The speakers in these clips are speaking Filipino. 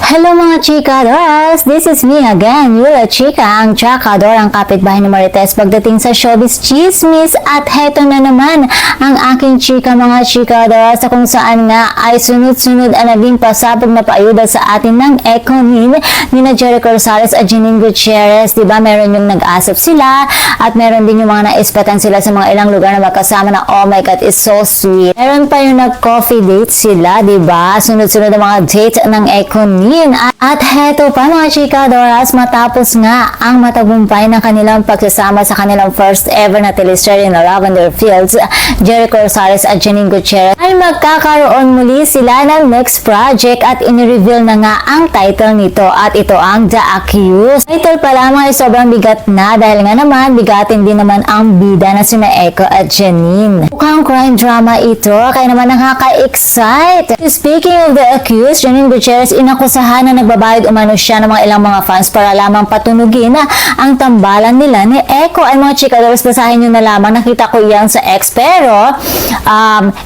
Hello mga chikadoras! This is me again, Yula Chika, ang chakador, ang kapitbahay ni Marites pagdating sa showbiz chismis. At heto na naman ang aking chika mga chikadoras, kung saan nga ay sunod-sunod ang naging pasabog na paayuda sa atin ng Econin ni na Jericho Rosales at Janine Gutierrez. Diba meron yung nag-asap sila at meron din yung mga naispatan sila sa mga ilang lugar na magkasama na oh my god, it's so sweet. Meron pa yung nag-coffee date sila, diba? Sunod-sunod ang mga date ng Econin. At heto pa mga chikadoras, matapos nga ang matagumpay ng kanilang pagsasama sa kanilang first ever na teleserye na Lavender Fields, Jericho Rosales at Janine Gutierrez, ay magkakaroon muli sila ng next project at in-reveal na nga ang title nito at ito ang The Accused. Title pa lamang ay sobrang bigat na dahil nga naman bigatin din naman ang bida na sina Eco at Janine. Mukhang crime drama ito kaya naman nakaka-excite. Speaking of The Accused, Janine Gutierrez inakusahan na nagbabayad umano siya ng mga ilang mga fans para lamang patunugin na ang tambalan nila ni Eco. Ay mga chikadoras, basahin nyo na lamang, nakita ko yan sa X, pero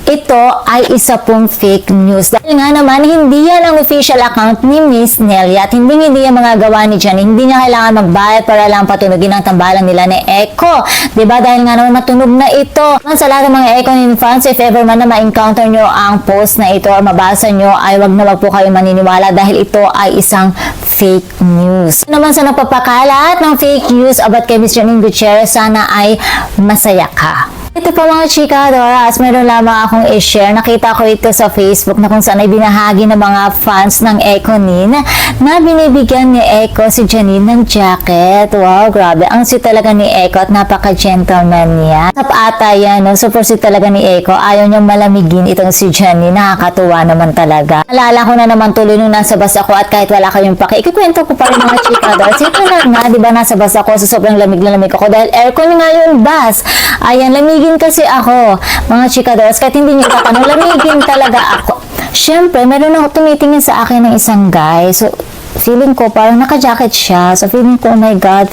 ito ay isa pong fake news dahil nga naman hindi yan ang official account ni Miss Nelia at hindi yan mga gawa ni Janine. Hindi niya kailangan magbayad para lang patunugin ang tambalan nila ni Eco, diba? Dahil nga naman matunog na ito. Sa lahat ng mga Econin fans, if ever man na ma-encounter nyo ang post na ito or mabasa nyo, ay wag na wag po kayo maniniwala dahil ito ay isang fake news. Naman sa nagpapakalat ng fake news about kay Miss Janine Gutierrez, sana ay masaya ka. Ito pa mga chikadoras, meron lamang akong i-share. Nakita ko ito sa Facebook na kung saan ay binahagi ng mga fans ng Econin na binibigyan ni Eco si Janine ng jacket. Wow, grabe. Ang sweet talaga ni Eco at napaka-gentleman niya. Sapata yan, no? Super sweet talaga ni Eco. Ayaw niyang malamigin itong si Janine. Nakakatuwa naman talaga. Alala ko na naman tuloy nung nasa bus ako at kahit wala kayong paki, ikikwento ko pa rin mga chikadoras. Ito na nga, diba nasa bus ako, so sobrang lamig na lamig ako dahil aircon nga yung bus. Ayan, lamigin kasi ako, mga chikadoras, kahit hindi niyo itatanong, lamigin talaga ako. Siyempre, meron ako tumitingin sa akin ng isang guy. So, feeling ko parang naka-jacket siya. So, feeling ko, oh my God,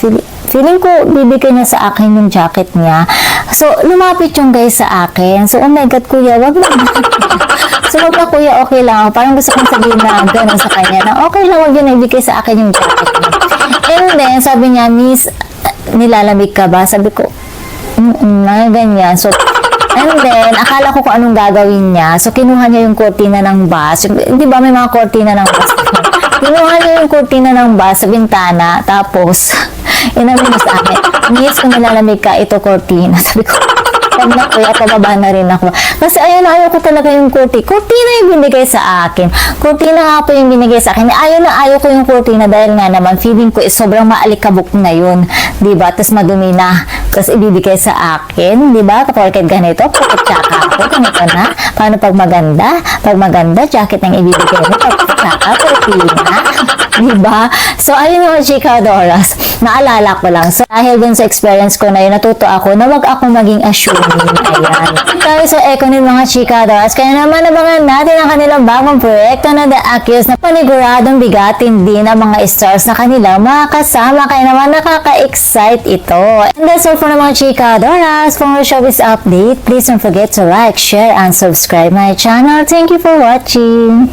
feeling ko bibigay niya sa akin yung jacket niya. So, lumapit yung guy sa akin. So, oh my God, kuya, wag na. So, wag na kuya, okay lang. Parang gusto kong sabihin na gano'n sa kanya na okay lang, wag yun na ibigay sa akin yung jacket niya. And then, sabi niya, Miss, nilalamig ka ba? Sabi ko, ganyan. So, and then, akala ko kung anong gagawin niya. So, kinuha niya yung kurtina ng bus. Di ba may mga kurtina ng bus? Kinuha niya yung kurtina ng bus sa bintana. Tapos, inamin niya sa akin, Miss, kung nilalamig ka, ito kurtina. Sabi ko, pag na kuya, pababa na rin ako. Kasi ayaw ko talaga yung kurtina yung binigay sa akin. Kurtina nga po yung binigay sa akin. Ayaw ko yung kurtina dahil nga naman feeling ko sobrang maalikabok na yun. Diba? Tapos madumi na. Tapos ibibigay sa akin. Diba? Kapag ganito, kapag tsaka ako, ganito na. Paano pag maganda? Pag maganda, jacket ang ibibigay mo. Pag tsaka, kurtina. Diba? So, ayun mga chikadoras. Naalala ko lang. So, dahil dun sa experience ko na yun, natuto ako na wag ako maging assuming. Ayan. Tayo sa Econin mga chikadoras, kaya naman nabangan natin ang kanilang bagong proyekto na The Accused na paniguradong bigatin din ang mga stars na kanilang mga kasama. Kaya naman nakaka-excite ito. And that's all for mga chikadoras. For more showbiz update, please don't forget to like, share, and subscribe my channel. Thank you for watching.